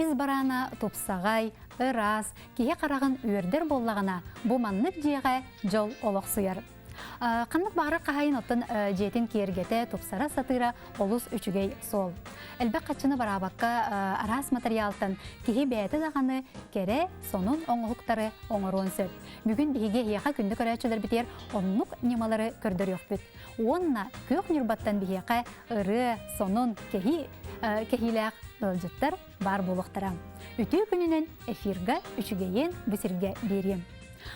из барана тупсагай, ырас, кие караган үйердер боллагана бу маннык жиэгэ жол олоксуяр. Қаннық бағыры қағайын оттын жетін кергеті топсара сатыра олус үчігей сол. Әлбәк қатшыны барабаққа арас материалтын кеге бәйті дағаны кере сонун оңғықтары оңыруын сөп. Бүгін бігі еқа күнді көрәтшілер бітер оннық немалары көрдір өкпіт. Онна көк нүрбаттан бігі ыры сонун кехиләқ ылжыттар бар болуқтара. Үті күнінен эфирға үчігейін бісірге берем.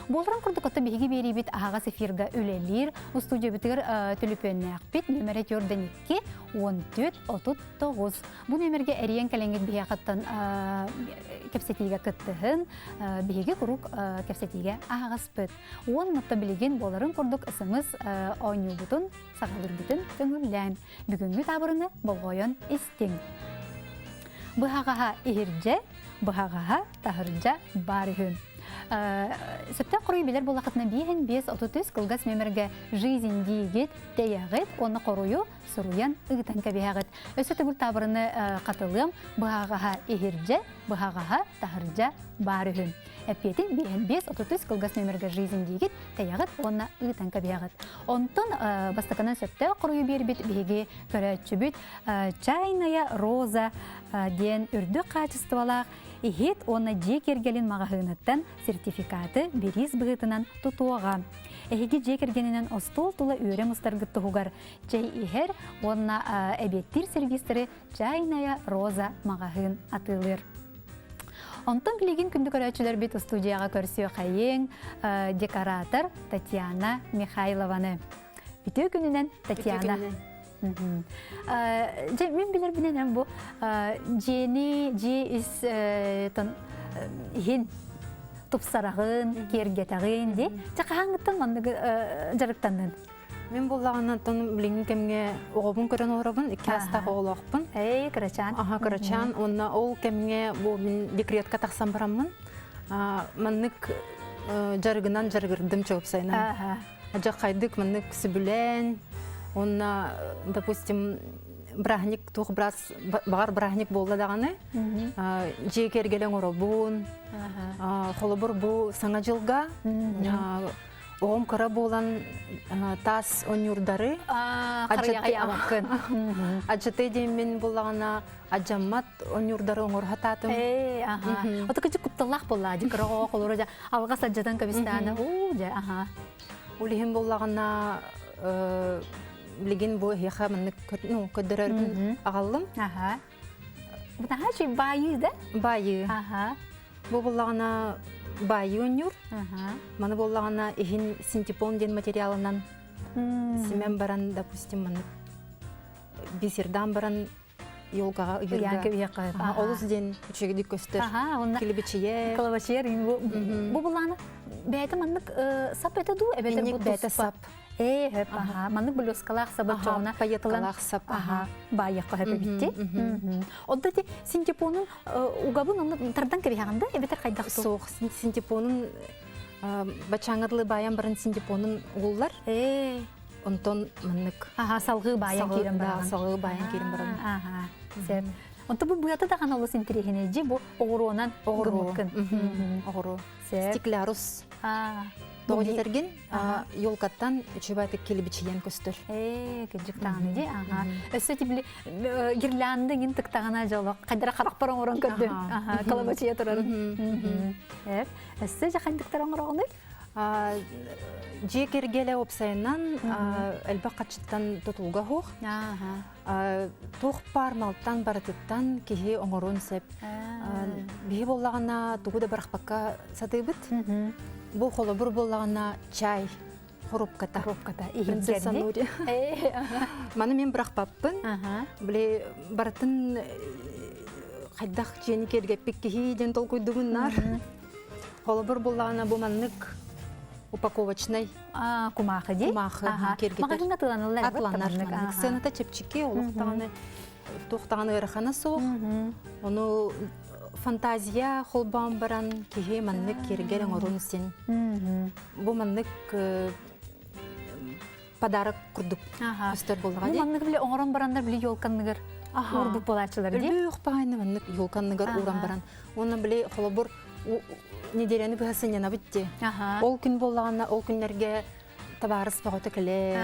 Болран курдукотта биһиги берибит ағас эфирга үлелир, студия битер төлөпөннәкпит номер 42 1439. Бу номерге эриен калеңгет биһиаттан кепсетиге кыттыһын, биһиги курук кепсетиге ағаспыт. Он нотта билеген боларын курдук ысымыз ойну бутун, сагалыр бутун көңүллән. Бүгүнгү табырыны болгойон истең. Быһагаһа ихирже, быһагаһа тахыржа барыһын. Сөптен құрый білер бұл ақытына бейін 5-33 қылғас мемірге жизнь дейгет, тәйәғет, оны қорую сұруян ұғытан кәбейәғет. Өсі түгіл табырыны қатылым бұғағаға ехірже, бұғағаға тахыржа барыхын. Әппеті бейін 5-33 қылғас мемірге жизнь дейгет, тәйәғет, оны ұғытан кәбейәғет. Онтын бастықынан сөптен құрый бербет бейге көрәтші бүт чайная роза ден үрді қачыстывалақ. Ихет оны жекергелін мағағынаттан сертификаты беріз бұғытынан тұтуаға. Эхеге жекергенінен остол тұлы өрем ұстарғытты ғуғар. Жай ихер оны әбеттер сервистері чайная роза мағағын атылыр. Онтын білеген күнді көрәтшілер бет студияға көрсіе қайын декоратор Татьяна Михайлованы. Үті күнінен Татьяна. Мен білер бінен бұл жені хин тұпсарағын, кергетағын де. Жақағаңыттан маңдығы жарықтандың? Мен болағаннан білген кемге оғыбын көрін орабын, 2 астағы олақпын. Эй, Кырачан. Аха, Кырачан. Онна ол кемге мен декретка тақсан барамын. Маннык жарығынан жарғырдым чоғып сайынан. Ажақ қайдық маннык сүбілен. Онна, допустим, брахник, тух бағар брахник болды дағаны, жекергелен оробун, холобур бұ саңа жылға, оғым қыра болан тас онюрдары, аджаты деймен болағына аджаммат онюрдары оңырға татым. Оты күчі күптілақ болла, декіраға қолыры алғас аджатан кабистаны. Олеген болағына білген бұл еқа міні көдірербін ағалым. Бұнаға жүй байы да? Байы. Бұл болағына байы өнер. Маны болағына ехін синтепон ден материалынан семен баран, допустим, маны бесердан баран елғаға үйірді. Олыз ден үшегеді көстір. Келебечие. Келебечие. Бұл болағына бәйті мандық сап әті ду? Бәйті бәйті сап. Маннык блюскалах сабат жауна паеткалах сап байыққа хэпі бітті. Одда де синтепонын уғабын тардан кәбейғанда әбетер қайдақ соқ. Синтепонын бачаңырлы баян барын синтепонын ұғылар. Онтон маннык. Салғы баян керім бараған. Салғы баян керім бараған. Онта бұл бұяты даған олы синтерегіне де бұл оғыруынан оғырмықын. Оғыру. Стеклярус. Доғыдерген елқаттан үшібайты келебечейен көстір. Көджік тағаны де. Өсі тиблі гирлянды ген тұқтағына жолық. Қайдара қарақ баран орын көрді. Қалабачия тұрарын. Өсі жақайдықтар оңыр оғындай? Жекергелі опсайынан әлбақ қатшыттан тұтылға хоқ. Тоқ пармалттан барытыттан кеге оңырын сәп. Бейі болағына тұғыда барақпаққа саты бұд. Бұл қолы бір болағына чай, хұрупката. Принцесса Нури. Маны мен бірақ баппын. Біле барытын қайдақ жені кергеппек кеге ден тол көйдігіннар. Қолы бір болағына бұл маннык упаковочный. Кумақы де? Кумақы кергетер. Мағағын атыланылар? Атыланар. Сената чепчике, тоқтағаны ұрықаны соқ. Оны фантазия холбан баран кеге маннык кергелен орын сен. Бұл маннык подарок күрдік. Өстер болға де. Бұл маннык біле оңырын барандар біле елканныгыр. урдук болачылар ди. Өлбүк пайны маннык юлканныгар уран баран. Оны биле холобур неделяны быхасыняна битти. Ол күн боллагана ол күннәргә табарыс багыты келе.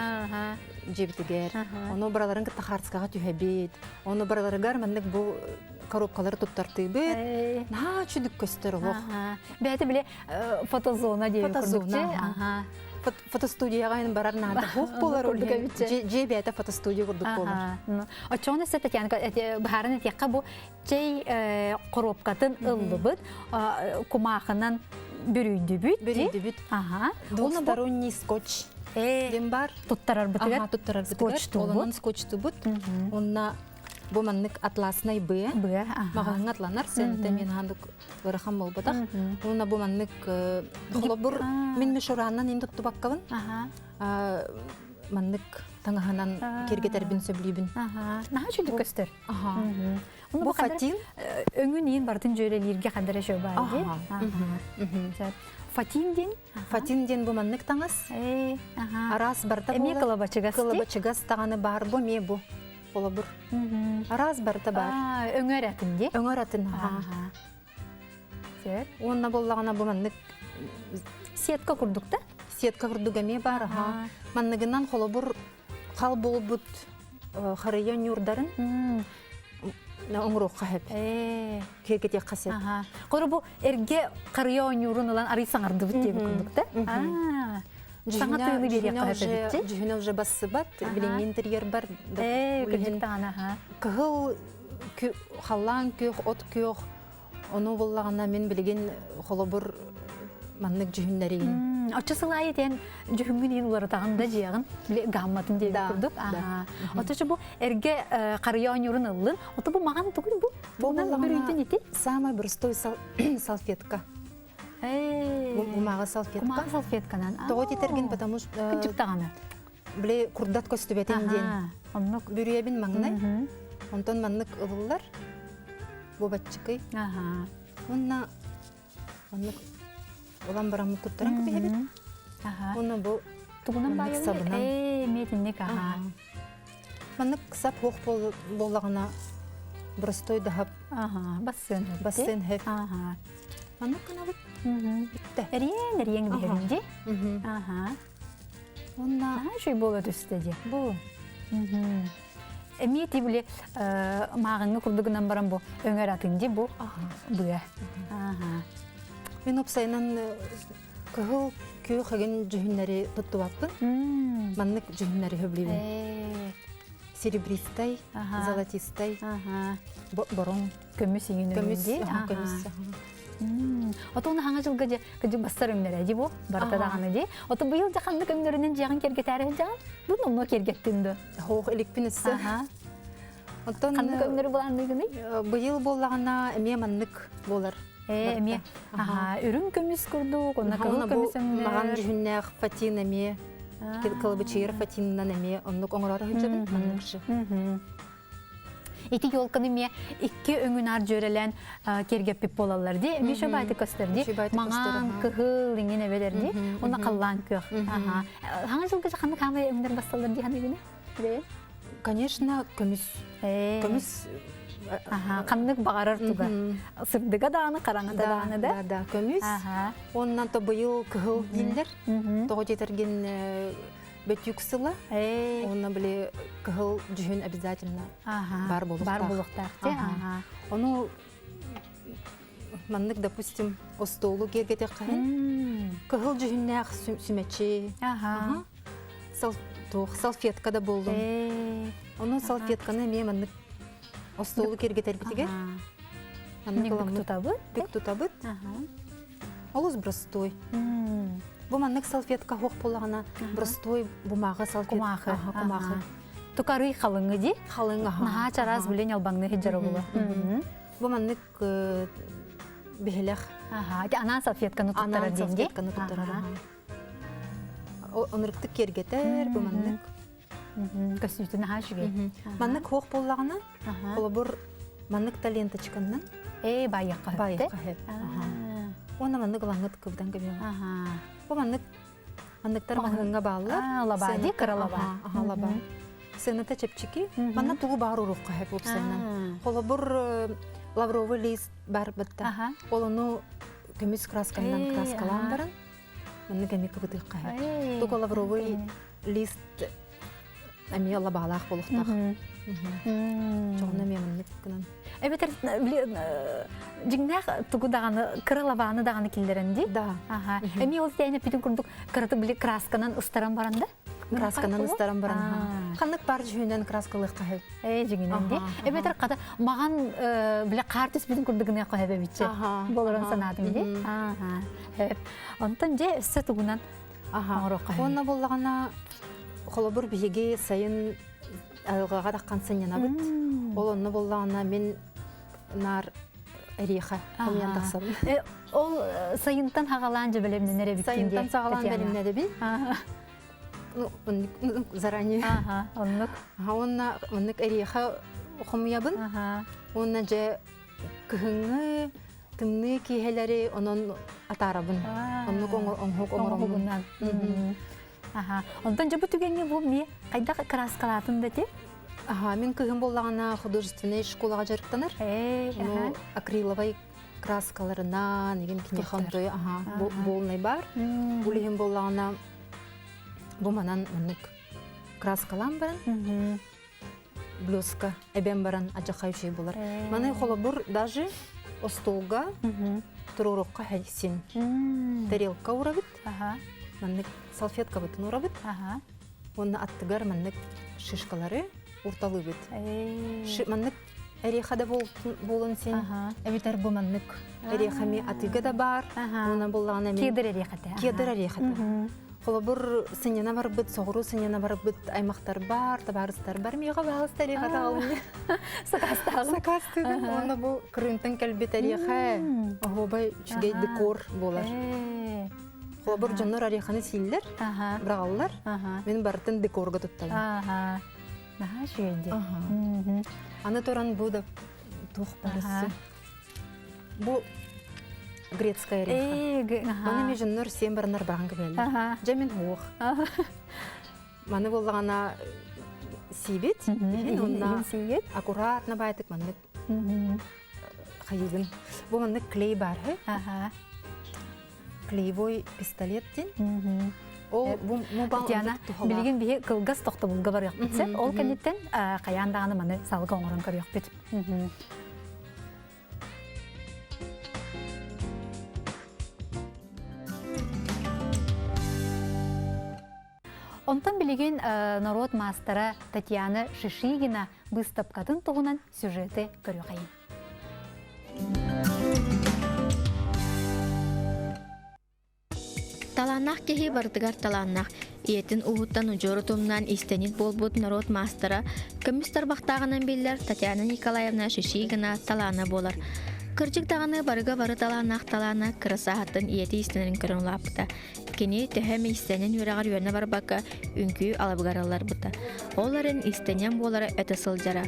Жебитигер. Оны бараларын тахарскага түһәбит. Оны бараларыгар маннык бу коробкалар туттарты бит. На чүдүк көстөр ох. Бәте биле фотозона дип Фотозона. Фотостудияга ин барар нада хук болар ул. Же бәте фотостудия курдук болар. Очоны сәт ян баһарын тякка бу чей коробкатын ыллыбыт кумахынан бүрүйдүбүт. Двухсторонний скотч. Дем бар. Туттарар битигер. Туттарар битигер. Олонун скотч тубут. Онна бу маннык атласный Б. Магаң атланар сенте мен хандык варахам болбатах. Онна бу маннык холобур мен мешураннан ин тутту баккабын. Маннык таңаханан кергетер бин сөблүбүн. Наха чүдүк көстөр. Бу фатин өңүн ин бардын жөрелерге кандыра жөбай. Фатин ден бу маннык таңас. Арас барда бу. Эме кылабачыгас. Кылабачыгас таганы бар бу ме бу. Холобур. Арас барда бар. Өңөр атынди. Өңөр атын. Онна боллагана бу маннык сетка курдук да? Сетка курдук эме бар. Манныгынан холобур кал болбут харыян юрдарын. Оңрок кахып. Кекете касет. Кору бу эрге карыян юрун улан ары саңарды бит деп курдук да? Саңа тыйны бере кахып бит. Жүнө уже басыбат, билин интерьер бар. Көлектана. Кыл халлан көк, от көк. Оны боллагана мен билген холобур маннык жүннәрин. Очысылай ден жүхүнгүн ин улары тагында жыягын гамматын деп курдук. Оточу бу эрге карыян юрун ылын. Ото бу маган тугул бу. Бунан бүрүйтүн ити. Самый простой салфетка. Бумага салфетка. Бумага салфетканан. Того тетерген, потому что күнчүк таганы. Биле курдат көстүбетен ден. Оннук бүрүебин маңнай. Онтон маннык ылылар. Бу батчыкый. Онна маннык Олан барамы туттаран көбейбет. Оны бұл тугунан маннык сабынан. Метинник. Маннык сап хоқ болағына простой дахап. Бассен хеп. Маннык канабыт. Бітті. Әрен бігерінде. Онна шөй болады үстеде. Бұл. Әметі біле мағыңы күрдігінен барам бұл өңер атынде бұл бұя. Мен опсайынан кығыл көй қеген жүхінлері тұтты баппын. Маннык жүхінлері хөблейбін. Серебристай, золотистай, борон. Көміс еңін өңінде. Көміс. Ото оны хаңа жылға же бастар өңдері әді бұл, бартадағаны де. Ото бұйыл жақанлық өңдерінен жағын кергетәрі жағын, бұл оны кергеттінді. Хоқ элікпін үсі. Қанлық өңдері боланды күні? Бұйыл болағына әме маннык болар. Әме, үрін көміс күрдік, оны кығыл көміс өңдер. Маған жүхіннәқ фатин әме, кылбы чейір фатиннан әме, онлық оңырары хүнчебін маннықшы. Ити yolkаны ме икки өңүнар жөрелен кергеппип болалар ди. Эми шабайты көстөрди. Маңан кыгыл иңин эбелерди. Оны каллан көх. Хаңа жылга жаканы камай өңдөр басталар ди ханы гүнү? Конечно, көмүс. Көмүс Каннык багарар туга. Сырдыга дааны, караңыда дааны да? Да, көмүс. Оннан то быйыл кыгыл диндер. Того жетерген бөтюк сыла. Онна биле кыгыл жүхүн обязательно бар болуктар. Ону маннык, допустим, остолу кергете кайын. Кыгыл жүхүннәк сүмечи. Салфетка да болдум. Ону салфетканы мен маннык остолу кергетер битиге. Бик тутабыт. Олус простой. Бу маннык салфетка хоқ болағына простой бумага салфетка. Кумахы. Тукары халыңы ди? Халыңы. Наға чараз білен албаңны хеджары болу. Бу маннык бихелех. Анан салфетканы туттарар денде? Анан салфетканы туттарар. Онырықты кергетер бу маннык. Көсүйтін аға жүге. Маннык хоқ болағына ол бұр маннык ленточканнан. Байыққа хөпті? Байыққа хөп. Оны маннык лаңыт көбден көбеу. Бу манныктар маңыңа бағылар. Лаба ди, кыра лаба. Лаба. сената чепчики, манна тугу бар урукка хеп опсайнан. Холобур лавровый лист бар бытта. Олону көмүс краскандан краскалан баран. Манны кеми кыбытыкка хеп. Тугу лавровый лист амиялла балах болуктак. Чоғына меміннік күнін. Әбетер, жіңнәқ тұғы дағаны, кырылабаны дағаны келдерінді? Да. Әме ол тәйіне пүтін күрдік қыраты білі красканан ұстаран баранды? Красканан ұстаран баран. Қанық бар жүйінден краскалық қағып. Жігінен де. Әбетер, қада маған білі қартыс бүтін күрдігіне қағып әбетші. Болырын санадым де. Онтан же өсі тұғынан оңырық қағып. Онна болағына қолыбыр бейге сайын алғаға таққан сынена бұд. Ол онны болағына мен нар әрейқа қолмен тақсабын. Ол сайынтан хағалан же білемді нәре біткенде? Сайынтан сағалан білемді нәре бін. Заранее. Оннық. Оннық әрейқа оқымыябын. Онна же күхіңі, тымны кейхелері онын атарабын. Оннық оңғығынан. Ондан жабы түгенге бұл не? Қайда краскалатын бәте? Мен күгін болағына художественный школаға жарықтаныр. Акриловай краскаларына, неген кіне қамтойы болнай бар. Бұлеген болағына бұманан мұнық краскалан баран. Блюзка әбен баран ажақайшай болар. Маны қолы бұр даже остолға тұрурыққа хәлсен. Тарелка урабыт. Маннык салфетка бытын урабыт. Онна аттыгар маннык шишкалары урталы бит. Маннык әрейхада болын сен. Әбетер бұл маннык әрейхами атыга да бар. Онна болағына мен... Кедір әрейхата. Кедір әрейхата. Қолы бұр сынена бар бұд, соғыру сынена бар бұд, аймақтар бар, табарыстар бар. Меға бағыз әрейхата алынды. Сақастағын. Сақастығын. Онна бұл күрінтін кәлбет әрейха. Оғыбай жүгей декор болар. Қолабыр жонлар арияқаны сейілдер, бірағалылар. Мен барытын декорға тұтталым. Наға жүйенде. Аны торан бұл да тұқ барысы. Бұл грецкая арияқа. Маны мен жонлар сен барынар бағын кәбелі. Жамен хоқ. Маны болағана сейбет. Онна аккуратна байтық маны қайығын. Бұл маны клей бар. Клеевой пистолет ден. Ол Татьяна, білген бейе қылғас тоқты бұлға бар яқ бітсе, ол кәнеттен қаяндағаны маны салғы оңырын көр яқ біт. Онтан білген народ мастера Татьяна Шишигина бұстапқатын тұғынан сюжеті көрі қайын. Таланнах кеһи бардыгар таланнах. Иетин уһуттан ужору тумнан истенит болбут народ мастера. Комиссар бактагынан биллер Татьяна Николаевна Шишигина талана болар. Кыржык даганы барыга бары таланнах талана кырасахаттан иети истенен көрөн лапта. Кини төһөм истенен үрәгәр юрна барбака үнкү алабыгаралар бута. Оларын истенен болары өтө сылжара.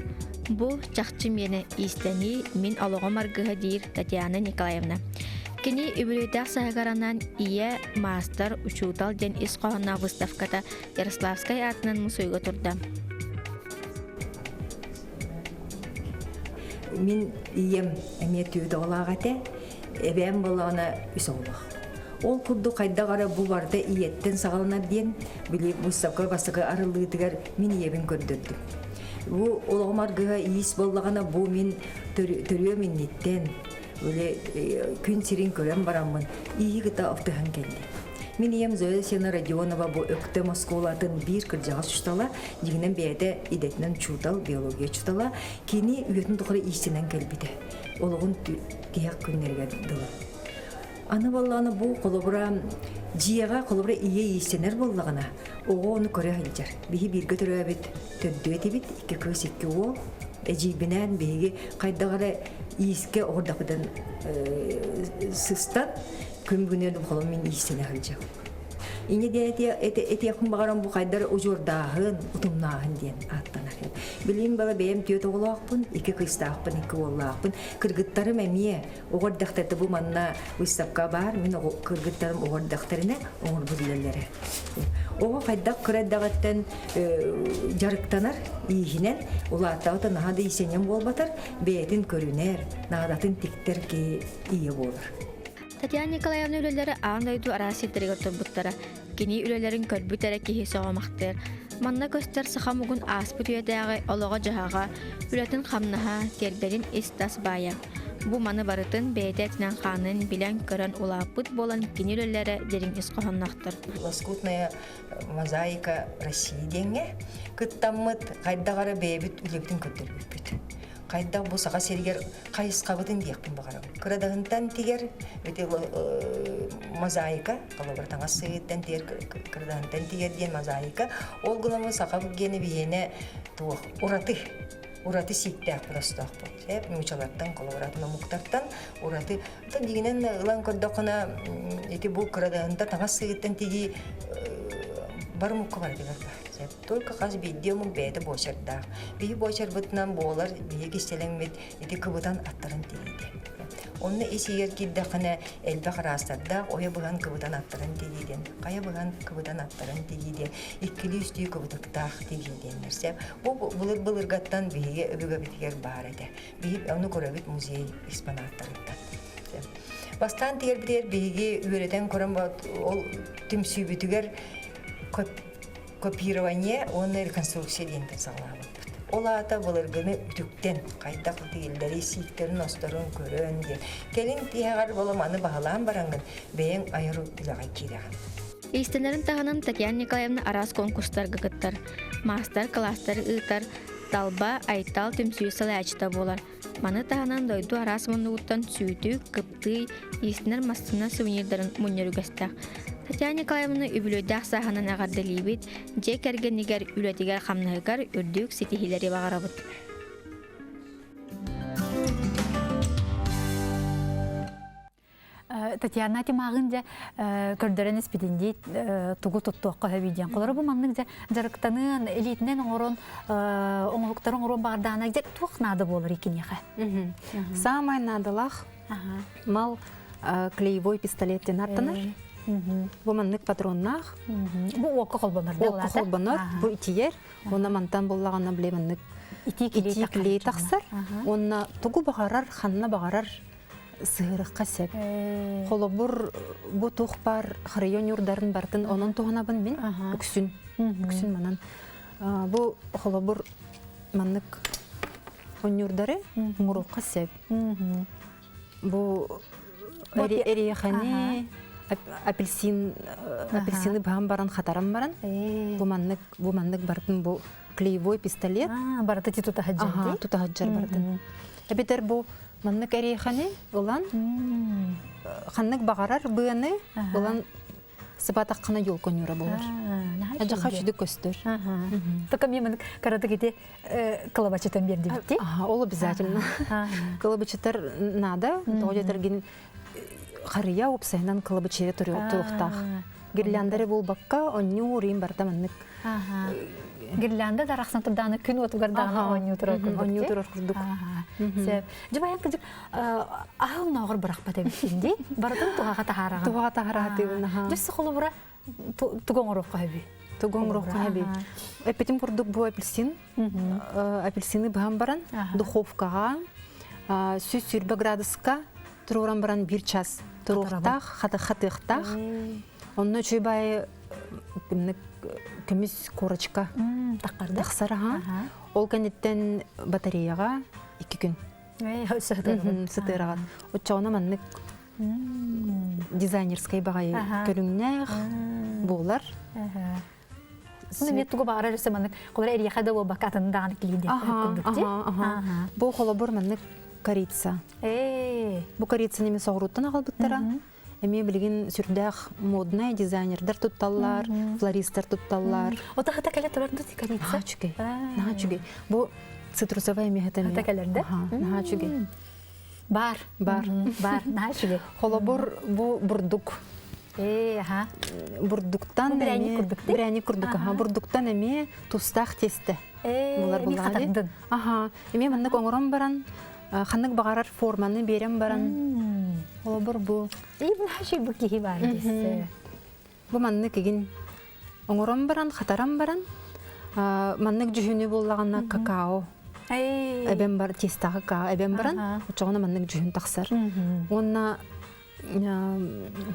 Бу чакчы мени истени мин алога маргыга дир Татьяна Николаевна. Кини үбүлүдәк сагаранан ие мастер учутал ден исқоғына выставката Ярославскай атынан мусуйга турда. Мин ием әметүйді олағате, әбән болағына үс олық. Ол күрді қайдағара бұ барды иеттен сағаланар ден, білі выставка басығы арылығытығар мен иебін көрдірді. Бұ олағымарғыға иіс болағына бұ мен түріе миннеттен, күн сирин көрен барамын, ии гыта офтыхан келді. Мен ием Зоя Сена Родионова бұ өкті Москолатын бір кіржаға сұштала, дегінен бәйді идетінен чудал, биология чудала, кені үйетін тұқыры исінен келбеді. Олығын кияқ күннерге дылы. Аны болағына бұ қолыбыра, жияға қолыбыра ие исінер болағына, оғы оны көре әлдер. Бігі біргі түрі әбет төдді өтебет, икі көз екі ол, әжейбінен бігі қайдағары иіске оғырдақыдан сыстат, күн бүгінердің қолым мен иісіне әлжау. Ине де әте яқын бағарам бұл қайдары ұжордағын, ұтымнағын ден аттанар. Билим бала бэм түйөт оголоокпун, ики кыстаакпын, ики оллаакпын. Кыргыттарым эмие огордактарды бу манна выставка бар, мен кыргыттарым огордактарына оңор бүлеллери. Ого кайдак кырайдагаттан жарыктанар ийинен улааттагы нахады исенен болбатар, бээтин көрүнер, нахадатын тиктер ки ие болор. Татьяна Николаевна үлелері аңдайду арасеттерігер тұрбыттара. Кені үлелерін көрбітері кехе соғамақтыр. Манна көстер сықамығын аспыт үйедегі олығы жағаға, үлетін қамнаға терберін истас бая. Бу маны барытын бәйдетінен қанын білен көрін улапыт болан кені үлелері дерін исқоғаннақтыр. Лоскутная мозаика России денге, кыттаммыт кайдагара бэбит үлебитин көттөрбүт. Кайда бу сага сергер кайыскабытын диякпын багара. Кырадагынтан тигер өте мозаика, калабыртаңа сыйыттан тигер кырадагынтан тигер ден мозаика. Ол гынамы сага гене бийене тух ураты ситтак просто. Хеп мучалаттан колоратын муктартан ураты та дигенен ылан көрдөкөна эти бу кырадагынта таңа сыйыттан тиги бар мукка бар дигер. Только каз видео мук бэйді бочарда. Бейі бочар бұтынан болар, бейі кестелеңмет, еті кыбытан аттарын тегейді. Онны есегер киддақына әлбі қарастарда, оя бұған кыбытан аттарын тегейден, қая бұған кыбытан аттарын тегейден, еккілі үсті кыбытықтақ тегейден. Бұлырғаттан бейі өбігі бітігер бар еді. Бейі оны көрәбіт музей экспонаттарыттан. Бастан тегер бітер бейге үйретен көрін ол түмсүй бітігер копирование, он реконструкция дентен сағылабы. Ола ата бұлырғыны үтіктен, қайдақ тегелдері сиіктерін остарын көрін де. Келін тияғар боламаны бағалан бараңын, бәйін айыру үліғай кереған. Истенерин тағынан Татьяна Николаевна арас конкурстарға гыттар. Мастер класстары ыытар, талба айтал түмсүй салайчыта болар. Маны тағынан дойду арас мұнуыттан сүйті, кыпты, истенер мастына сувенирдарын мұнерүгістақ. Татьяна Николаевна үбілөйдәқ сағынан ағарды лейбет, жек әргенігер үлетігер қамнығығар үрдік сетихилері бағарабыд. Татьяна тимағын көрдерін іспедінде тұғы тұттуаққа өбейден. Қолары бұл маңның жарықтанын, элитінен оңылықтарын оңырын бағардағына тұқ нады болыр екен еға. Самай надылақ мал клеевой пистолеттен артынар. Бу маннык патроннах. Бу оқы қолбанар. Оқы қолбанар. Бу итиер. Оны мантан боллағана білеміннік ити клей тақсар. Оны тұғы бағарар, ханна бағарар сығырыққа сәп. Қолы бұ тұқ бар, қырайон юрдарын бартын, онын тұғынабын мен үксін. Үксін манан. Бу қолы бұр маннык он юрдары мұруққа сәп. Бу әрияқаны апельсины баған баран, қатаран баран. Бу маннык бартын бу клеевой пистолет. Бараты ти тұтағаджар дей? Тұтағаджар бартын. Әбетер бу маннык әрияқаны олан қаннык бағарар бұяны олан сыбатақ қана ел көңірі болар. Әжіға жүді көстір. Тұқа мен қараты кете кылабачытан берді бітті? Ол обязательно. Кылабачытар нада, тоғыдетірген қария опсайынан кылабачере тұрықтақ. Гирляндары бол баққа, онны орайын барда маннык. Гирлянда да рақсан тұрдағаны күн отуғардағына онны тұрар күрдік. Онны тұрар күрдік. Жабаян кізік ағыл нағыр бұрақ бата бітінде, баратын тұғаға тағараған. Тұғаға тағараған. Жүсі қолы бұра тұғын ұрыққа әбі. Тұғын ұрыққа әбі. Әпетім күрдік бұл апельсин. Апельсины бұған баран, духовкаға, 120 градусқа тұрғыран баран 1 час. Тұрықтақ, қатықтақ. Онны чөйбай көміз корочка тақсары. Ол кәнеттен батареяға 2 күн. Сытыраған. Отчауына маннык дизайнерскай бағай көріңнәғ болар. Мен тұғы бағар өрісі маннык қолар әрияқада ол бақатын дағаны келейден күндікте. Бұл қолы бұр маннык корица. Бұл корица неме соғыруттан ағыл бұттара. Әме білген сүрдәқ моднай дизайнердар тұтталар, флористар тұтталар. Отағыта кәлі тұрардың тұты корица? Наға чүгей. Бұл цитрусовая мехатами. Ата кәлерді? Наға чүгей. Бар. Наға чүгей. Қолы бұр бұрдық. Аха. Бурдуктан Пряник курдук, ти? Пряник курдук, аха. Бурдуктан эме тустах тесте. Булар Ми булар. катардын. Аха. Эме маннык оңорон баран, ханнык багарар форманы берем баран. Олобур бу. Бу хаши бу кихи бар десе. Бу маннык эгин оңорон баран, хатаран баран. Маннык жүхүнү боллагана какао. Эбен бар тестага какао эбен баран. Учогона маннык жүхүн таксар. Онна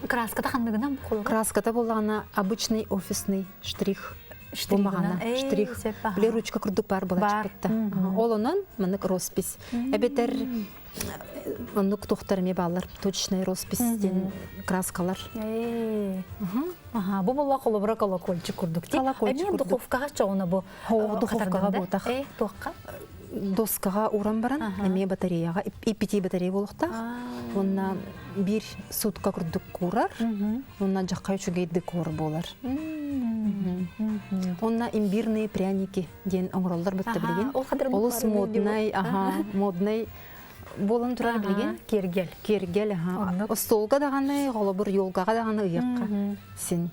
Краската хандыгынан бу колга. краската боллагана обычный офисный штрих. Бумагана штрих. Биле ручка курдук бар булачпытта. Ол онон маннык роспись. Эбетер маннык тохтарыме балар точечный роспись ден краскалар. Аха, бу болла колобра колокольчик курдук. Колокольчик Эми курдук. духовкага чоғына бу. Духовкага бу так. Туаққа. Доскага уран баран, эме батареяга, и 5 батарея болуктак. Онна бир сутка курдук курар, онна жакка үчүгейди кор болар. Онна имбирные пряники ден оңролдар бытты билген. Олус модный, модный болын турар билген. Кергел. Кергел, Остолга даганы, голобур ёлгага даганы ыякка. Син.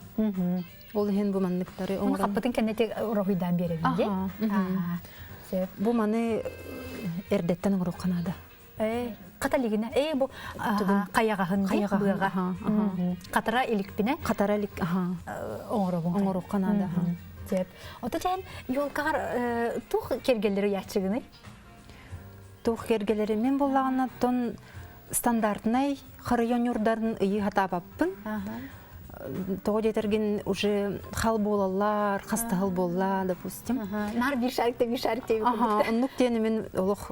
Ол хен бу манныктары Оны оңрон. қаппытын кәннете рохуйдан беребінде. Бу маны эрдеттен оңрок канада. Қаталигіне, бу қаяғағын бұйға. Қатыра илікпіне Катаралик, оңрок канада. Ота жән yolkar тух кергелері ячығыны? Тух кергелери мен боллагана тон стандартный харыйон юрдарын ыйы хатабаппын. Того жетерген уже хал болалар, хаста хал болла, допустим. Нар bir şarkta. Оннук тени мен олох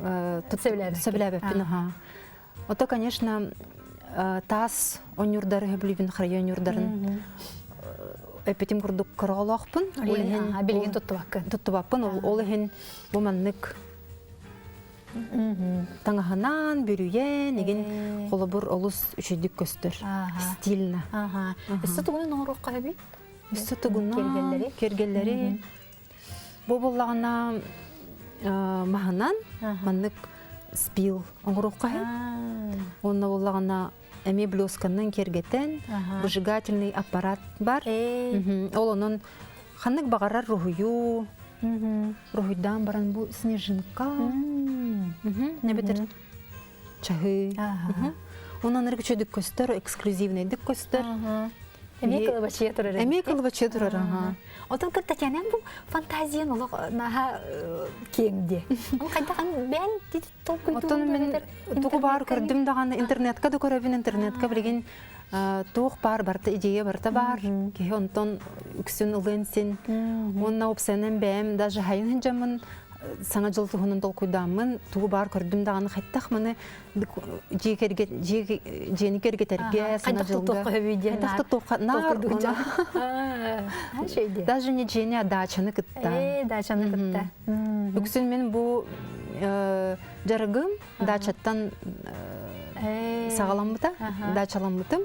сөбіләбеппін. Ото, конечно, тас он юрдары хөблибін харыйон юрдарын өпетим курдук кырголоқпын. Билген тұттыбаққын. Туттубаппын, ол ехен буманнык таңаханан, бүрүйен, еген қолыбыр олус үшедік көстір. Стильна. Үсті тұғыны ноғырыққа өбей? Үсті тұғына, кергеллері. Бұл болағына мағынан, маннык спил оңырыққа өбей. Онна болағына әме блесканнан кергетен, выжигательный аппарат бар. Ол оның ханнык бағарар рухую, рухуйдан баран бұл снежинка. Не бетер чахы. Онан ыргы чөдік көстер, эксклюзивный дік көстер. Әме кылыбачы тұрар. Әме кылыбачы тұрар. Отын кыт Татьяна бұл фантазиян олық наға кеңде. Ол қайдаған бән дейді толқы үйді. Отын мен тұғы бар көрдім дағаны интернетка да көрәбін, интернетка білген туық бар, барта идея барта бар. Кеге онтон үксін ұлынсен. Онна опсайнан бәм, даже хайын жамын саңа жыл тұғының дол құйдамын. Туғы бар көрдім дағаны қайттақ мұны жені кергетерге саңа жылға. Қайттақты тұқы нар. Даже не жені, а дачаны кітта. Дачаны кітта. Үксін мен бұл жарығым дачаттан сағаламбыта, дачаламбытым,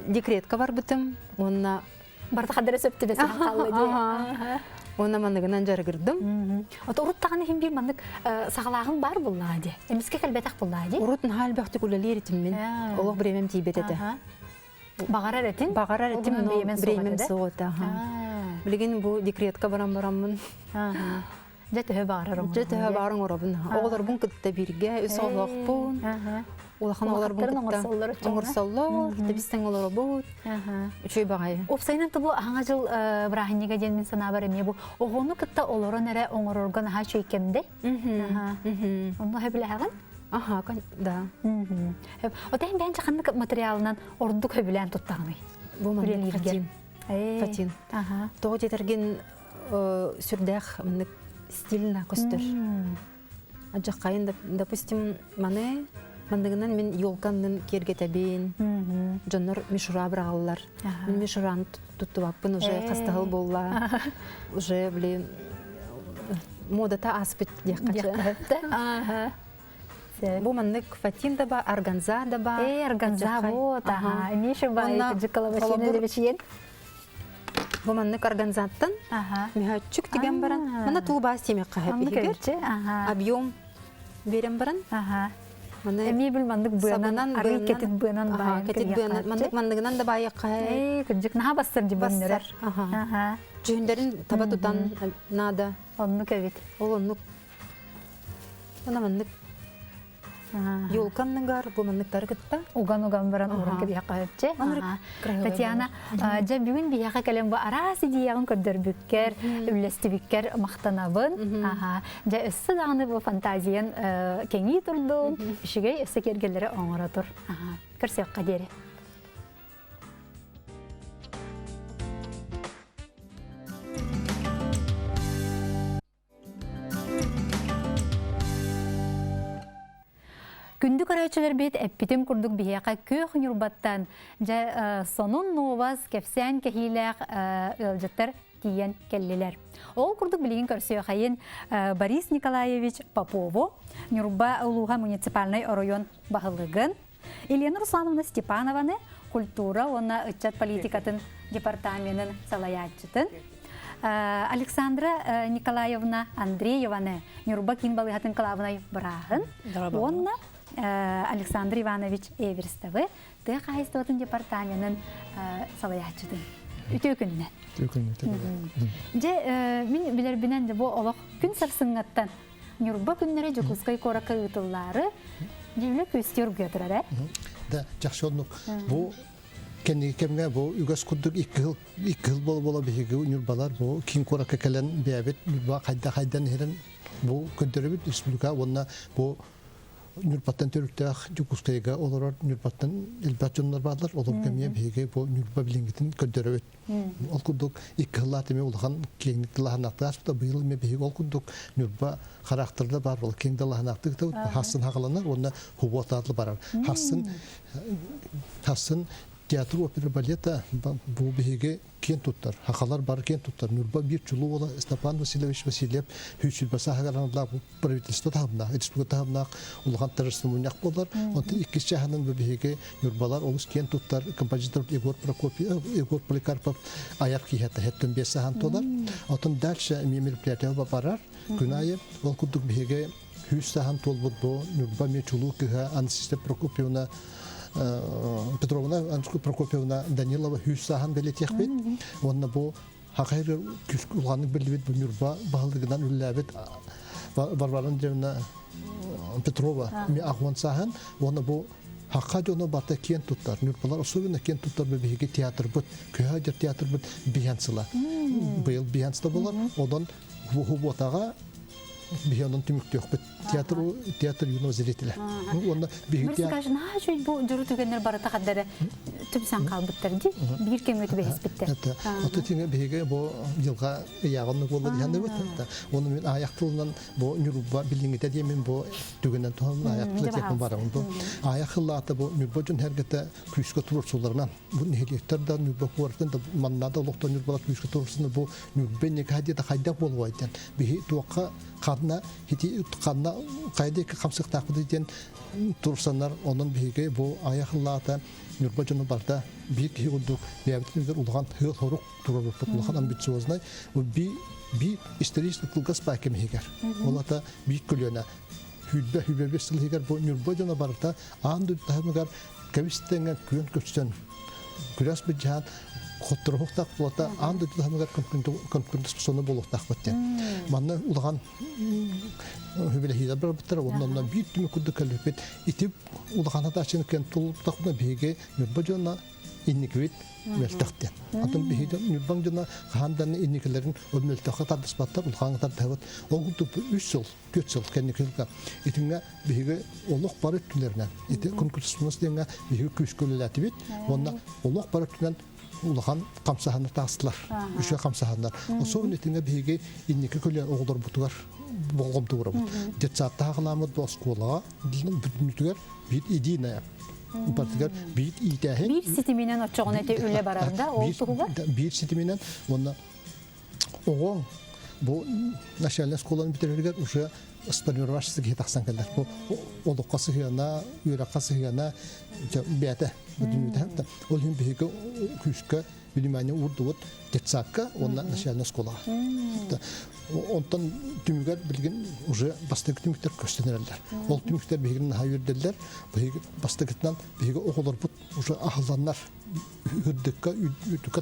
декретка бар бітім, онна... Барда қадыры сөпті бесін қалды де. Онна мандығынан жарығырдым. Ота ұрыттағаны хем бір мандық сағалағын бар бұлла де. Еміске кәлбетақ бұлла де. Ұрыттың хал бәқті күлелер етім мен. Олық біремем тейбет еді. Бағарар әтін? Бағарар етім, біремем соғыты. Білген бұл декретка барам-барамын. Жәті бағарар оңыр. Жәті бағарың орабын. Оғылар бұн күтті бірге, өз олық бұн. Олахан олар бұн күтті. Оңырсаллар, табистен олар бұд. Үшөй бағайы. Опсайнан тұбу аңа жыл бірахинеге денмен сана бар әме бұ. Оғыны күтті оларын әрі оңыр орған аға шөйкемді. Оны хөбілі ағын? Аха, да. Отайын бән жақанны материалынан орындық хөбілән тұттағыны. Бұл маңдық фатин. Фатин. Тоғы жетерген сүрдәқ стильна көстір. Аджаққайын, допустим, мандығынан мен елканның кергетәбейін, жоныр мишура бірағалылар. Мен мишураны тұтты баппын, уже қастағыл болла. Уже, біле, модата аспет деққачы. Бұл мандық фатин да ба, органза да ба. Органза, вот, меші ба, жыққалабашыны дебешіен. Бұл мандық органзаттан, меға чүк деген баран, мана туғы бас темек қағып егер. Объем берем баран. Эми бил мандык быанан ары кетит быанан бай. Кетит быанан мандыгынан да байыкка. Күнжик наха бастыр дибөннөр. Ага. Жүндерин таба тутан нада. Онну кебит. Ол оннук. Ана мандык. Юлканныгар бу мандыктар кытта. Уган баран уран кебияка өтче. Татьяна, жа бүгүн бияка келем бу арасы диягын көрдөрбүккер, үлестибиккер мактанабын. Жа өссө дагы бу фантазиян кеңи турду. Ишиге өссө кергелери оңора тур. Көрсөк кадери. Күндү көрөчүлөр бит эппитим курдук бияка көк юрбаттан жа сонун новаз кепсен кехилек ылжыттар тиен келлилер. Ол курдук билигин көрсө хайын Борис Николаевич Попову, Нюрба Улуга муниципальный район бахылыгын, Елена Руслановна Степанованы культура, она ычат политикатын департаментын салаятчытын, Александра Николаевна Андрееваны Нюрба кинбалыгатын калабынай брахын, онна Александр Иванович Эверстовы тык айстотын департаментын салаятчытын. Үтө күннен. Же мен билербинен де бу олок күн сарсыңаттан Нюрба күннери жокускай корака ытыллары жевле көстөр гөтөрөр. Да, жакшы олнук. Бу кемге бу үгөс кудук 2 жыл боло биги Нюрбалар бу кин корака келен бебет Нюрба кайдан херен бу көндөрөбүт республика онна бу Нюрбаттан төрүктөк жукускайга олорор Нюрбаттан элбатчоннор баалар олор кемие биге бу Нюрба билингитин көндөрөбүт. Ол кудук 2 жыллар эме улган кеңдик лаханактар да быйыл эме биге ол кудук Нюрба характерде бар бол кеңдик лаханактык да хасын хагаланар онна хуботатлы барар. Хасын театр опера балета бу биге кен туттар. Хакалар бар кен туттар. Нюрба бир жолу ола Степан Васильевич Васильев хүчүлбаса хагаланлар бу правительство табына, республика табына улган тарысын муняк болар. Онтан 2 жаһанын бу биге Нюрбалар олус кен туттар. Композитор Егор Прокопьев, Егор Поликарпов аяк кийета хеттен 5 сахан толар. Онтан дальше мероприятие барар. Күнайы ол кудук биге 100 сахан толбут бу Нюрба мечулу кыга Анастасия Прокопьевна Петровна Анчку Прокопьевна Данилова Хюсахан белетек бит. Онна бу хакайры күскулганы билбит бу Нюрба баалдыгынан үлләбит. Варвара Андреевна Петрова ми ахвансахан. Онна бу хакка жона барта кен туттар. Нюрбалар особенно кен туттар бебеге театр бут. Көһәҗер театр бут биянсыла. Быел биянста булар. Одан бу ботага бияның түмүктөк бит. Театр юно зрителер. Онда бир скажи, на жой бу журу түгеннер барата кадары түмсан калбыттыр ди. Бир кем өтүп эспиттер. Ата тиңе биге бу жылга ягынны болду дигәндә бит. Оны мен аяктылынан бу Нюрба билиңите димен бу түгеннән тоһам аяктылы текин барам. Бу аяклата бу Нюрба жон һәргәтә күскә турсуларынан бу нехилектәрдән Нюрба куартын да маннада локтан Нюрба күскә турсуны бу Нюрба не кадида кайда болуайдан. Би туакка кадна хити кадна кайда камсык такыды дигән турсаннар onun биге бу аяклата Нюрба жон барда бик хигудук бәбитнер улган хорук турып булган амбициозный би исторический кылгас бакем хигер. Олата бик көлөнә хүлбә бесил хигер бу Нюрба жон барда анды тагыгар кавистеңә күн көчтән күрәс биҗан Хоттырхтак плата анды тагыгар конкурент соны булуктак бит. Манна улган хүбеле хидә бер биттер оннан бит түме күдә калып итеп улганы да чын кен тултакны биге Нюрба жона инниквит мөлтәктән. Атым биге Нюрба жона хандан инникләрен өмөлтәккә тадыспаттар улганы табыт. Ол күтүп 3 жыл, 4 жыл кенникелгә. Итиңә биге олук бар үттүләрнән. Ите конкурсымыз дигән биге күскөлләтеп бит. Монда олук бар үттүләр улахан камсахандар тастылар. Үшө камсахандар. Особенно теңе биге иннике көлөр оглор бутугар болгом туурабы. Детсатта халамыд бу школага бүтүнүтүгөр бит идина. Партигер бит итәһен. Бир ситименен очогон эте үле барарда ол тугуга. Бир ситименен монда огон бу начальная школаны битирергер уже сформировавшийся тахсан келер. Бу олуккасы яна, юракасы яна бәте дүнүдә. Ол һәм биге күскә билимәне урдуот детсакка, оннан начальная школа. Ondan tümüger bilgin уже бастык tümükler köstenерler. Ол tümükler bilgin hayırderler. Bu bastıktan bilgi okullar bu уже ahlanlar hürdükka üdükka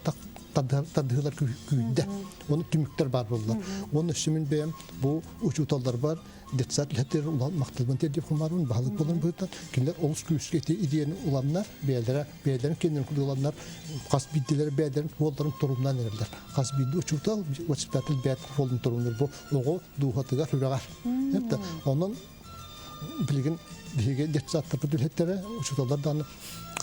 tadılar kuyunda. Onu tümükler var bunlar. Onun üstümün benim bu uçutallar var. Detsat letter ulan maktalban tedip kumarın balık bolan buytan. Kimler olus küsketi ideyeni ulanlar beylerin kendini kurulanlar kas bildileri beylerin bolların torundan erler. Kas bildi uçutal uçutal beyt bolun torunlar bu oğu duhatıga hüragar. Hep de onun bilgin bilgi detsat tapıdületlere uçutallardan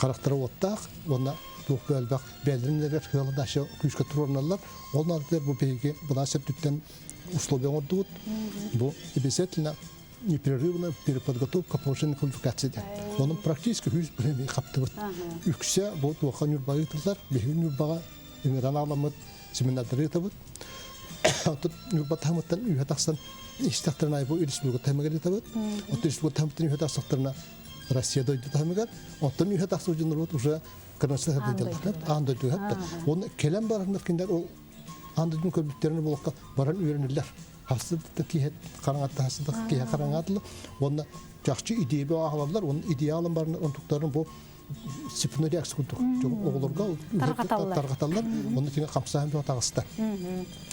karakteri ottaq ona bu bölbaq beylerin hıyalı daşı küske turunlar. Onlar bu bilgi buna septütten условия отдут, бо обязательно непрерывно переподготовка повышенной квалификации. Он практически хүз бөлөмөй каптыбыт. Үксө бот охан юрбагытлар, бехин юрбага ингран аламыт семинардар ытыбыт. Отут юрбатамыттан үйатаксан истактарына бу республика тамагар ытыбыт. Отут республика тамыттан үйатаксактарына Россияда өйдү тамагар. Оттан үйатаксуу жөндөр уже кыргызстанда дилдер. Анда дүйөт. Он келем барындар киндер ол андын көрбүттерин булакка баран үйрөнүлөр. Хасыдыкты киет караңатты хасыдык кие караңатлы. Онда жакчы идея бо агалар, onun идеалын барын онтуктарын бу сипне реакция кылдык. Оголорга таргаталар. Оны тиңе камсаан бо тагыста.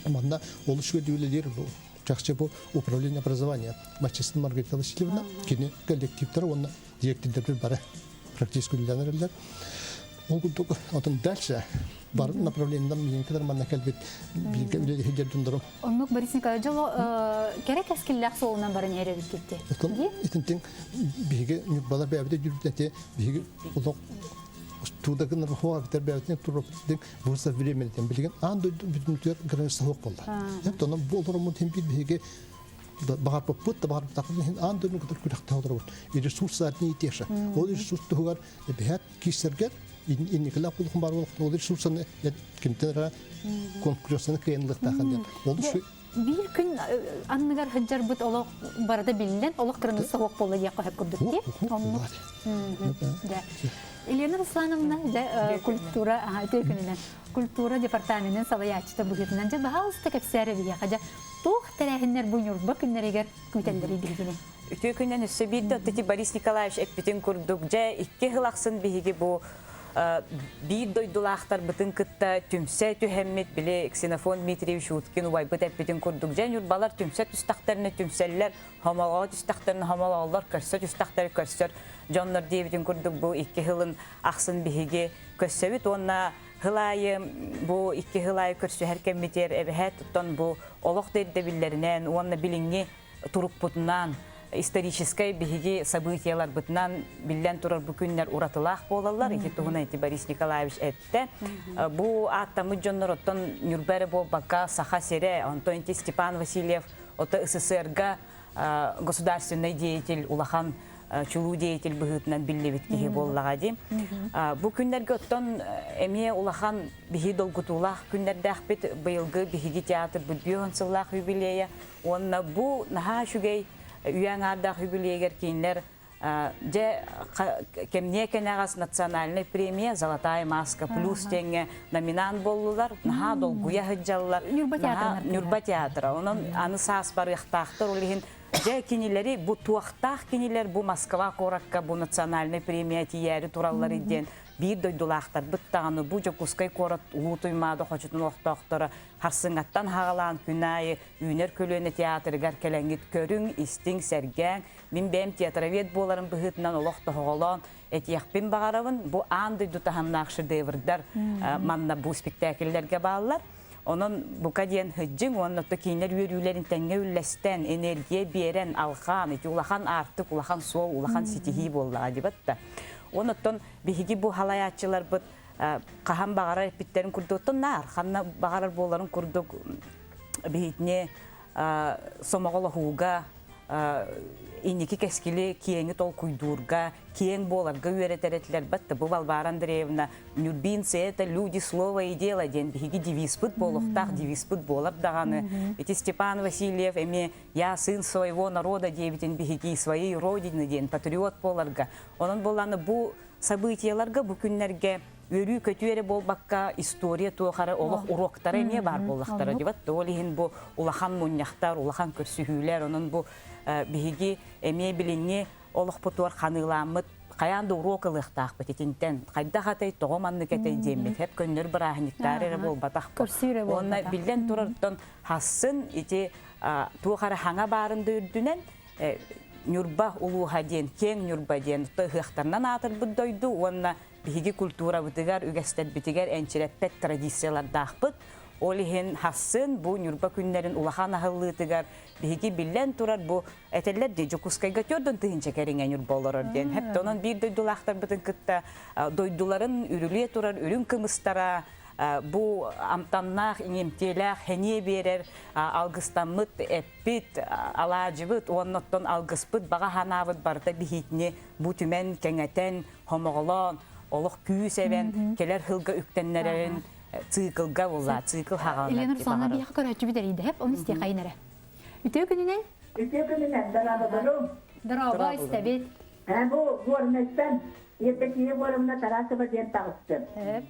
Мында ол ишке дүүлелер бу. Жакчы бу управление образования. Мачестин Маргарита Васильевна кини коллективтер оны директордер бары практически үйлөнөрлөр. Он культур, он дальше бар направлением мне когда man накалбит билге хидер дундырым. Оннук Борис Николаевич, керек эскиллер соолунан барын эребит кетти. Итинтин биге бала бәбде жүрүптәте биге улок тудагын рухуа битер бәбден турыптын бурса временетен билген анда бүтүнтөр граница хок болду. Хеп онун болдурмун темпи биге багар попут багар такын анда нү кытыр күләктә отырып. Ресурсларны итеше. Ол ресурс тугар бәһәт кисергә инникла кулкын бар болуп ресурсын кимтер конкурсны кыйынлык тахын. Ол Bir gün anneler hıccar bit olaq barada bilinen olaq kırmızı soğuk bolu diye koyup kurduk diye. Elena Ruslanovna da kultura departamentinin salayatçıda bugünden de daha usta kapsarı diye kaca tuğ terahинler bu yurtba günler eğer kütelleri bilgini. Tükünden üstü bir de Boris Nikolaevich eppitin kurduk. İki hılaqsın bihigi bu bir doydulaqtar bütün kıtta tümse tühemmet bile Xenofon Dmitrievich Utkin uvaybıt eppitin kurduk. Yurtbalar tümse tüstaqtarını tümseller, homoloğa tüstaqtarını homolağlar, körsö tüstaqtarı körsör. Jonlar diyebitin kurduk bu iki hılın aqsın bihigi kössöbüt. Onna hılayı, bu iki hılayı körsö herken miter ebehet tuttan bu oloq derdebillerinen, onna bilingi turup putundan, исторической беги событиялар бытынан билен турар бу күннәр уратылах болалар. Ити тугына ити Борис Николаевич этте. Бу аттамы жоннороттон Нюрбере бо бака саха сере Антон Степан Васильев ота СССРга государственный деятель улахан чулуу деятель быгытынан биллебит киһи боллага ди. Бу күннәргә оттон эме улахан биһи долгутулах күннәрдә бит быелгы биһиги театр бу 100 юбилея. Онна бу наха шугай Уяңарда юбилейгер кейінлер же кемне кенағас национальный премия «Золотая маска» плюс теңе номинант болулар, наха долгуя хыджалылар, Нюрба театра. Onun аны саас бар яқтақтыр олығын же кенелері, bu туақтақ кенелер, bu Москва қораққа, bu национальный премия тияры туралар еден. Bir doydulaqtar bıttağını bu jokускай korot ulu tuymada hoçutun oqtaqtara harsыңаттан hağalan günayı üner kölöne teatrıgar kelengit körün isting sergen min bem teatravet bolarım bıhıtından oloqta hoğalan etiyaqpin bağaravın bu andı dutahamnaq şedevrdar manna bu spektakellerge bağlar. Onun bu kadiyen hıccın onun tokinler yürüylerin tenge üllesten enerjiye beren alğan eti ulahan artık ulahan sol ulahan sitihi bolla adibatta. Ondan bihigi bu halayatçılar bu kahan bağarar bitlerin kurduktan nar, kanna bağarar boların kurduk bihitne somağala huga iniki keskili kiyeni tol kuydurga kiyen bolarga üreteretler batta bu Valvar Andreevna Нюрбинцы это люди слова и дело ден бихиги девиспыт болохтах девиспыт болап даганы эти Степан Васильев эме я сын своего народа девитен бихиги своей родины ден патриот боларга онун боланы бу событияларга бу күннерге өрü көтүере болбакка история туохара олох уроктары эмне бар боллактара дибат. Олихин бу улахан муньяхтар, улахан көрсүхүлөр, онун бу биһиги эмне билинни олох потуар ханыламыт каянда урок ылыктаак бетинтен кайда хатай тогоманны кетей демет хеп көннөр барахниктар эре болбатак. Онна билен турартан хассын ити туохара хаңа барында үрдүнен Нюрба улуха ден, кен нюрба ден, тыхтарнан атыр буддойду, онна биһиги культура бытыгар, үгәстәт битигәр, әнчерәттәт традициялар дахпыт. Олихен хассын бу нюрба күннәрен улахан ахыллытыгар, биһиги билен турар бу әтәлләр де жокускайга төрдөн тыгынча кәреңә нюрба олорор ден. Хәп тонан бир дойдулахтар бытын кытта, дойдуларын үрүле турар, үрүн кымыстара, бу амтаннах иңемтелах хәне берер алгыстамыт эппит алажыбыт онноттон алгыспыт бага ханабыт барда бихитне бу түмен кеңетен хомоголон олох күйсевен келер хылга үктеннерен циклга була цикл хагалар. Эленор сана бия көрөчү бидериде хеп оны исте кайнара. Үтө күнүнен драба истебит. Бу горнестан ертеки боромна тарасы баден тагыстым.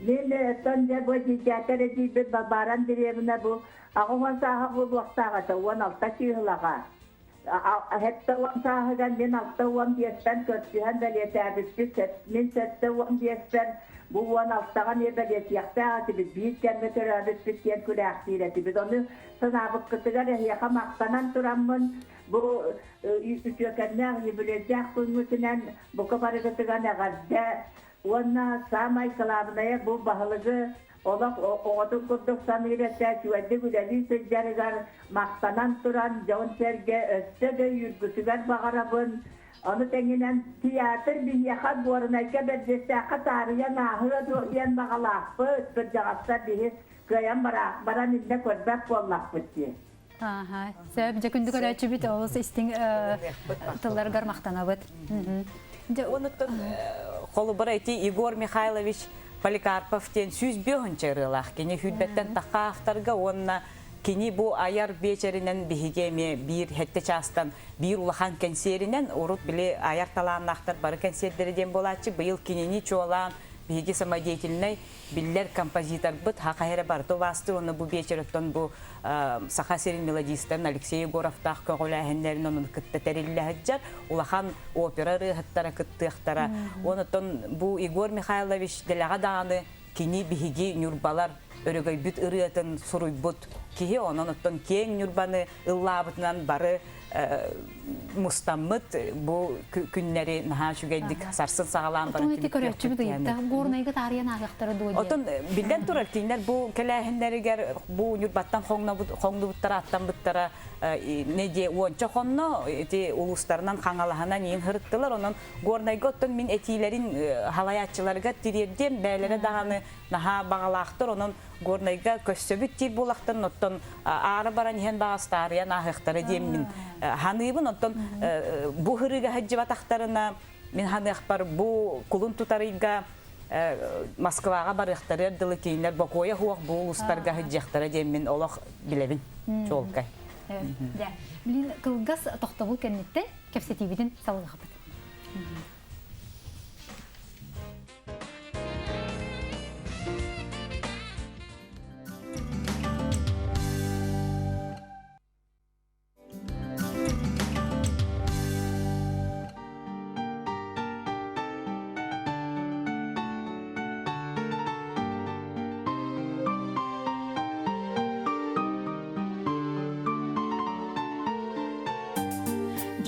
Мен тонда боди жатары дибе баран диребна бу агыган саха бу вактага да 16 килога. Хетта ван сахаган мен алта ван диестен көтсүһән дәлетәбит бит мен сәттә ван диестен бу 16-га не дәлет яхта тибит бит кәмәтер абит бит кен күләхтире тибит аны санабык кытыгар яха мактанан тураммын бу үтөкәннәр юбилейдә күнгүтенән бу кабары кытыган агадда Онна самай калабная бу баһалыгы олак оғатын күрдік саныйрәсә чүәдді күдәлі сөйдәрігар мақтанан туран жауын серге өстеді үргісігер бағарабын. Оны тәңінен театр бейяқан борынайка бәрдесі қатарыян ағыға дұриян бағалақпы өтпір жағастар дейі көйен баран үнне көрбәк боллақ бітті. Сөп жекүнді көрәчі біт олыс істің тылларғар мақтанабыт. Онуттан қолы бір әйті Игорь Михайлович Поликарповтен сүз бөғін чарылақ. Кені хүдбеттен таққа автарға онына кені бұл аяр бечерінен бігеме бір хетті частан бір улахан кәнсерінен орут біле аяр таланын ақтар бары кәнсердерден болатшы. Бұйыл кенені чуалан биһиги самодеятельный биллер композитор быт хакайра барто вастыр оны бу бечереттен бу сахасерин мелодистен Алексей Егоровтах көголәһеннәрен onun кытта терилләһәҗәр улахан операры хаттара кыттыктара онотон бу Игорь Михайлович делага даны кини биһиги нюрбалар өрөгөй бүт ырыатын суруйбут кии онотон кең нюрбаны ыллабытынан бары мустаммыт бу күннәре наһа шүгәйдик сарсын сагалан бары тик көрәчү бит горнайга тарыян агыктары дуй. Отон билдән турар киндер бу келәһеннәргә бу нюрбаттан хоңнубуттар аттан буттара неде онча хонно эти улустарынан хаңалаһынан ин хырыттылар онон горнайга оттон мин этиләрин халаятчыларга тирердем бәйләре даганы наһа багалактыр онон горнайга көссөбүт тир булактан оттон ары баран һән багастар яна хыктары дем мин ханыбын оттон бу хырыга хаҗҗыбатактарына мин ханыкпар бу кулун тутарыга Москвага барыктары дылы кейнер бокоя хуак бу улустарга хаҗҗактары дем мин олох билебин чолкай. Да. Блин кылгас тохтобул кеннетте кепсетибидин салгыбыт.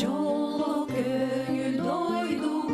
Jolo köngül doydu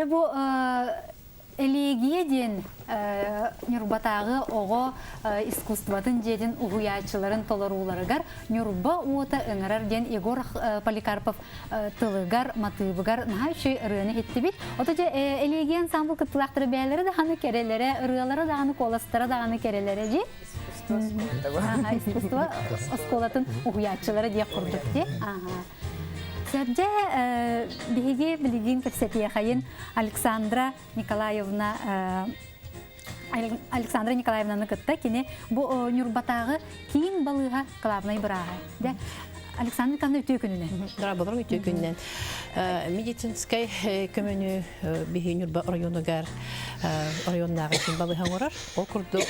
бу элегиеден нюрбатагы ого искусстватын дедин угуячыларын толоруларыгар нюрба уота ыңарар ден Егор Поликарпов тылыгар матыбыгар нахайчы рыны хеттибит. Отоже элегиен самбул кыттылактыры бәлері да ханы керелері, ырылары да ханы коластары да ханы керелері же. Искусство осколатын угуячылары дия курдук де. Сәбде беге білген көрсетия қайын Александра Николаевнаны кітті кені бұл нюрбатағы кейін балыға қылабынай бұрағы. Александр Николаевна өте күнінен. Дара болар өте күнінен. Медицинскай көміні бейі нюрба районығар районнағы кен балыған орар. Ол күрдік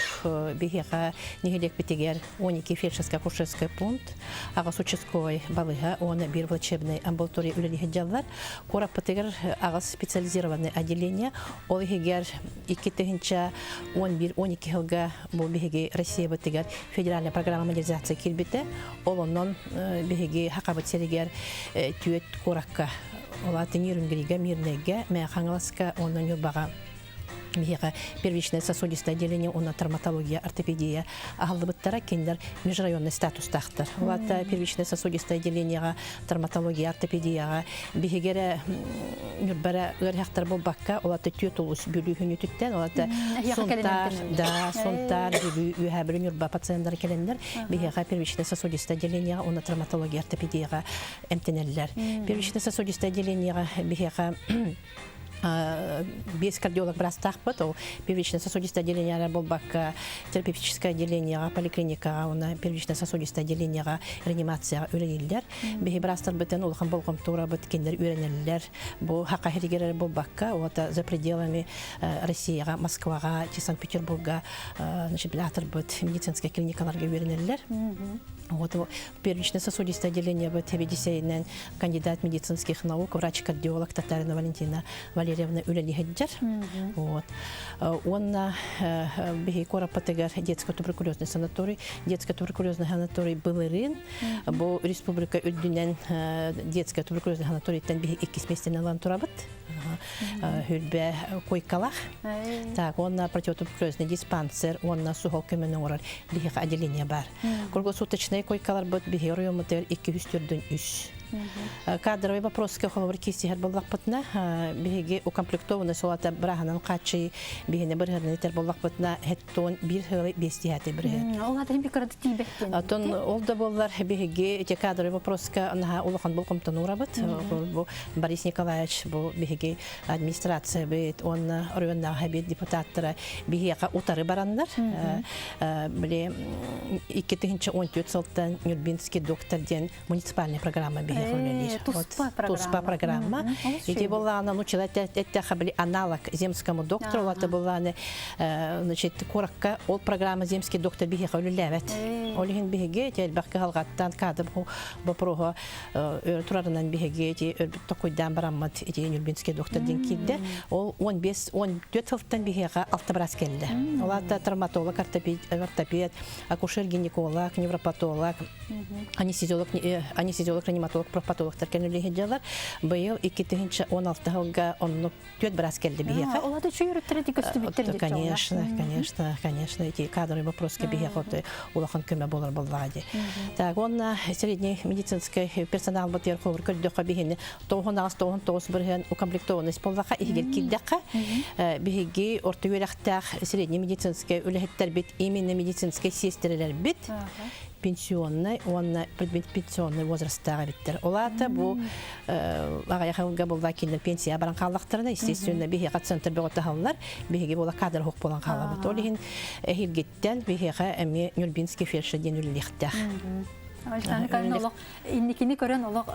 бейіға негелек бітегер 12 фельдшерско-акушерский пункт. Ағас участковый балыға, оны бір врачебный амбулатория үлелігі жаллар. Корап бітегер ағас специализированный отделение. Ол егер 2-11-12 жылға бұл бейіге Россия бітегер федеральная программа модернизации келбеті. Ол онын беге хакабыт серегер түйет коракка олаты нирүнгериге мирнеге мэ хаңаласка онын юрбага беге первичное сосудистое отделение онна травматология ортопедия ахалдыбыттара кендер межрайонный статус тахтар олата первичное сосудистое отделениега травматология ортопедияга бегере юрбара ырхактар болбакка олата түйет улус бүлүү хүнүтүттен олата сонтар бүлүү үйәбірін юрба пациенттар келендер беге первичное сосудистое отделениега онна травматология ортопедияга эмтенеллер первичное сосудистое отделениега беге без кардиолог брастах потом первичное сосудистое отделение болбак терапевтическое отделение поликлиника она первичное сосудистое отделение реанимация үрелер бе брастар бетен улхан болгом тура биткендер үренеллер бу хакахиригер болбакка ота за пределами России Москвага Санкт-Петербурга значит билатер бит медицинская клиникаларга үренеллер. Вот первичное сосудистое отделение БТ-57 кандидат медицинских наук, врач-кардиолог Татарина Валентина Валерьевна Улялихаджар. Вот. Он на Бегикора Патегар детско-туберкулезный санаторий, детско-туберкулезный санаторий Былырин, бо Республика Ульдюнен детско-туберкулезный санаторий Танбиги Икисместина Лантурабат, Хюльбе Койкалах. Так, он на противотуберкулезный диспансер, он на Сухолкеменорар, Бегих отделение бар. Круглосуточный койкалар бот бигерою мотель 200 үс. Кадровый вопрос кехоловар кисти боллакпытна биге укомплектованный солата браханан качы бигене биргерне тер боллакпытна хеттон бир хылы бестияте бирге. Олар да бикрат тибеттен. Атон олда боллар биге эти кадровый вопроска на улахан болкомтон урабыт. Бу Борис Николаевич бу биге администрация бит он районна хабит депутаттары биге утары барандар. Биле 2014 жылдан Нюрбинский доктор ден муниципальная программа Туспа программа. И была она научила это аналог земскому доктору. Это была значит коротко от программы земский доктор бихи улюлевет. Олихин бихиге те бахкалгаттан кадр бопрога турарынан бихиге те такой дамбарамат эти Нюрбинский доктор денкиде. Он без он 4 бихига алтобрас келди. Олата травматолог, ортопед, акушер-гинеколог, невропатолог, анестезиолог, реаниматолог, профпатолог теркенлеге жалар. Быйыл 2016 жылга онны 4 брас келди бихига. Олата чүйрөттөр дикөстүбүттер. Конечно, эти кадровые вопросы бихига улахан көмө болор болбади. Так, он средний медицинский персонал батер ховр көрдөккө бихине 9 бирген укомплектованность боллака игер киддакка бихиги орто юрактак средний медицинский үлехеттер бит именно медицинский сестрелер бит. Пенсионный, он предпенсионный возрастта биттер. Олата бу агаяхылга болда киндер пенсия баран каллактарына, естественно, бихига центр бөгөтө халлар, бихиги бола кадр хок болан калабыт. Олихин хилгеттен бихига эми Нюрбинский фельдшер ден үллихтер. Александр Николаевич, инникини көрөн олог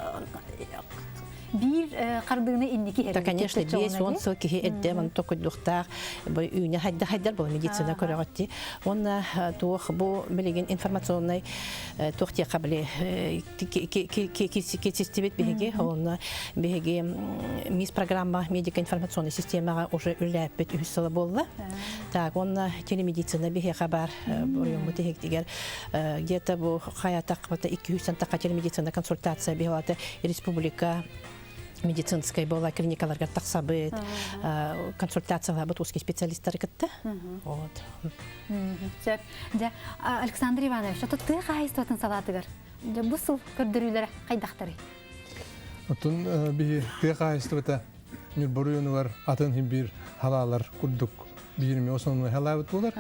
бир кардыгыны инники херин. Да, конечно, весь он ссылки эдде, он только доктор, бо үйне хайдар была медицина көрөгөтти. Он туох бу билеген информационный тухти кабли кисистебет беге, он беге мис программа медико-информационной системага уже үләппет үсөлө болду. Так, он телемедицина беге хабар буруйму тегер где-то бу хаятак бата 200 така телемедицина консультация бегата республика медицинская была клиникаларга тақсабыт, консультациялар бут узкий специалисттар кытты. Вот. Сөп. Же Александр Иванович, что ты хайстатын салатыгар? Же бу сыл көрдүрүлөр кайдактары? Отун би тыгайстыта нюрборюну бар атын хим бир халалар курдук бирми осону халабыт болар.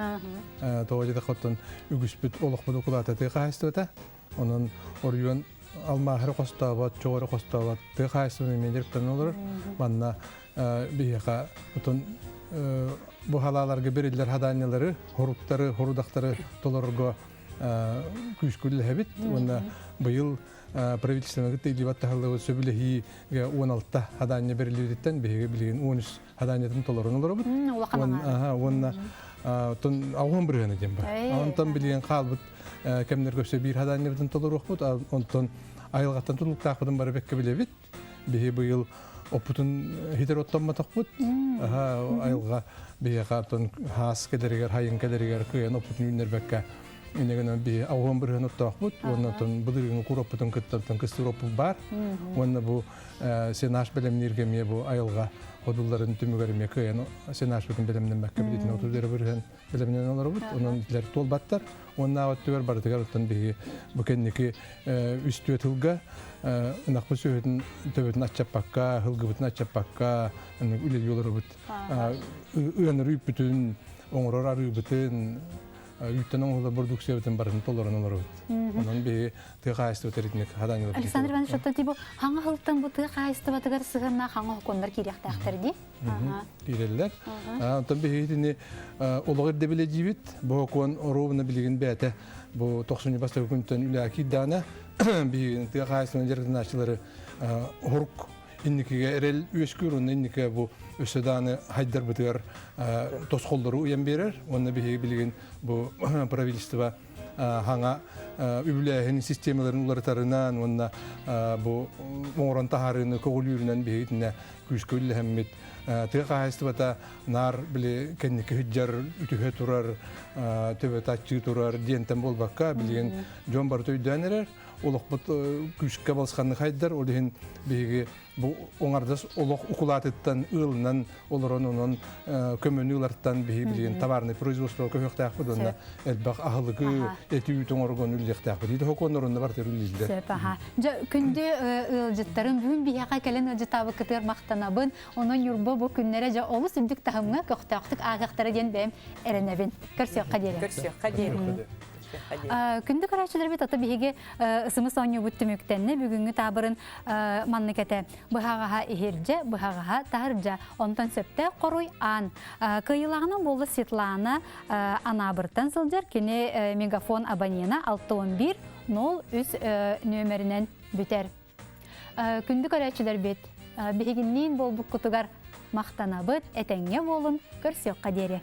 Тоожда коттон үгүспүт олокмуду кулата тыгайстыта. Онун орюн алмахыр костабат, чогору костабат тыгайстыны мендерптен олар. Манна бияка отун бу халаларга берилер хаданялары, хоруттары, хорудактары толорго күскүл хабит. Онда быйыл правительственный гытылыбат тахаллы сөбүлехи 16 хадания берилдиттен беге билген 13 хаданиятын толорун олорбут. Онна тон агын биргени дем бар. Онтон билген калбыт кемдер көсө бир хаданиятын толорукпут. Онтон айылгаттан тулуктакпытын бары бекке билебит. Беге быйыл опутун хитер оттоматакпут. Айылга беге картон хас келеригер, хайын келеригер кыйын опутун үннер бекке инеген би агын бирген оттакпут. Онтон будырын куропутун кыттан кыстыроп бар. Онна бу сенаш белемнергеме бу айылга Odulların tümügerim yakın, senarşotun bilimden bakabilitin otuzları bürgen bilimden oluruz. Onun diler tolbatlar. Onlar avatıyor barıtıgar otan bir bu kendiki üstü etılga, nakbu söğütün tövütün açapakka, hılgıbıtın açapakka, üle yolları bit. Uyanır bütün, onurlar arıyor bütün. Yütten oğulda produksiya bütün barın toların olur. Onun bir tıqayıstı öteritmek hadan yolu. Alexander Ivanoviç, otta bu hangi hılttan bu tıqayıstı batıgar sığırna hangi hukunlar kiriyakta aktardı? Kireliler. Ondan bir heyetini olağır debileceği bu hukun oruvuna bilgin beyte bu 90 bastı hukuntan ülaki dana bir tıqayıstı önerinin aşıları horuk İnnike erel üyeskürün innike bu ösedanı haydar bıtıgar toskolları uyan verir. Onda bir bilgin bu правительство hanga übülehin sistemlerin ularıtarından onda bu oran taharını koğuluyurundan bir heyetine küskülle hemmet tıqayıstı nar bile kendiki hıccar ütühe turar töbe taççı turar diyentem bol bakka bilgin John Bartoy dönerer. Olukbut küçükçe balskanlık haydar, olihin bir bu onardas oluk ukulatıttan ılından olurun onun kömönü ularttan bilgin tavarını производство köhöktaq bu onda elbaq ahılıgı eti ütün organ üllektak bu deydi hokonlarında var terülildi. Sepaha. Kündü ılcıtların bugün bir yaka kelen ılcıtabı kıtır maqtanabın onun yurba bu günlere olu sündük tahımına köhtaqtık ağaqtara den bem erenebin. Körsüyor qaderi. Körsüyor qaderi. Күнді қарачылар бет аты бейге ысымы соңы бүтті мүктенне бүгінгі табырын манны кәті бұхағаға ехерже, бұхағаға тағыржа. Онтан сөпті қоруй ан. Кыйылағынан болы Светлана анабырттан сылжар кені мегафон абонена 611-03 нөмерінен бүтер. Күнді қарачылар бет бейгіннен бол бұқ құтығар мақтанабыт әтәңе болын көрсек қадері.